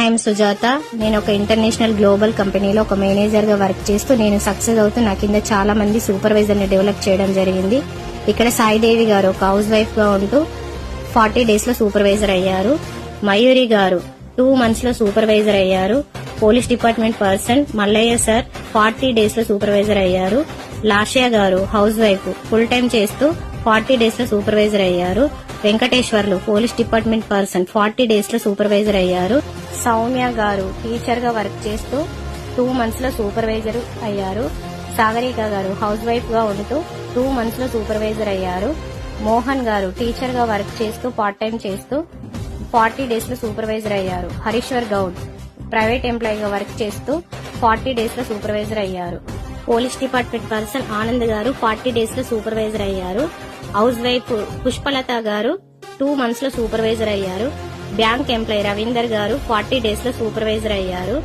I'm Sujatha. నేను ఒక international global కంపెనీలో ఒక మేనేజర్ గా వర్క్ చేస్తూ నేను సక్సెస్ అవుతూ నా కింద చాలా మంది సూపర్వైజర్ ని డెవలప్ చేయడం జరిగింది. ఇక్కడ సాయిదేవి గారు ఒక హౌస్ వైఫ్ గా ఉంటూ 40 డేస్ లో సూపర్వైజర్ అయ్యారు. మయూరి గారు 2 మంత్స్ లో సూపర్వైజర్ అయ్యారు. Police department person Mallaiah sir 40 days లో సూపర్వైజర్ అయ్యారు. లాషియా గారు హౌస్ వైఫ్ ఫుల్ టైం చేస్తూ 40 డేస్ లో సూపర్వైజర్ అయ్యారు. Venkateswarlu police department person 40 days లో సూపర్వైజర్ అయ్యారు. సౌమ్య గారు టీచర్ గా వర్క్ చేస్తూ 2 మంత్స్ లో సూపర్వైజర్ అయ్యారు. సాగరిక గారు హౌస్ వైఫ్ గా ఉంటూ 2 మంత్స్ లో సూపర్వైజర్ అయ్యారు. మోహన్ గారు టీచర్ గా వర్క్ చేస్తూ పార్ట్ టైం చేస్తూ 40 డేస్ లో సూపర్వైజర్ అయ్యారు. హరీశ్వర్ గౌడ్ ప్రైవేట్ ఎంప్లాయీ గా వర్క్ చేస్తూ 40 డేస్ లో సూపర్వైజర్ అయ్యారు. పోలీస్ డిపార్ట్మెంట్ పర్సన్ ఆనంద్ గారు 40 డేస్ లో సూపర్వైజర్ అయ్యారు. హౌస్ వైఫ్ పుష్పలత గారు 2 మంత్స్ లో సూపర్వైజర్ అయ్యారు. బ్యాంక్ ఎంప్లాయీ రవీందర్ గారు 40 డేస్ లో సూపర్వైజర్ అయ్యారు.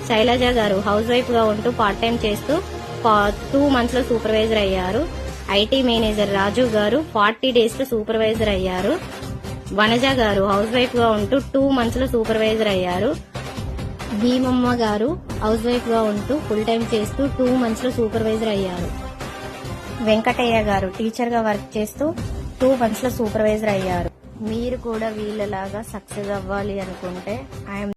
శైలజ గారు హౌస్ వైఫ్ గా ఉంటూ పార్ట్ టైం చేస్తూ 2 మంత్స్ లో సూపర్వైజర్ అయ్యారు. ఐటీ మేనేజర్ రాజు గారు 40 డేస్ లో సూపర్వైజర్ అయ్యారు. వనజ గారు హౌస్ వైఫ్ గా ఉంటూ 2 మంత్స్ లో సూపర్వైజర్ అయ్యారు. భీమమ్మ గారు హౌస్ వైఫ్ గా ఉంటూ ఫుల్ టైం చేస్తూ 2 మంత్స్ లో సూపర్వైజర్ అయ్యారు. వెంకటయ్య గారు టీచర్ గా వర్క్ చేస్తూ 2 మంత్స్ లో సూపర్వైజర్ అయ్యారు. మీరు కూడా వీళ్ళలాగా సక్సెస్ అవ్వాలి అనుకుంటే ఐఎమ్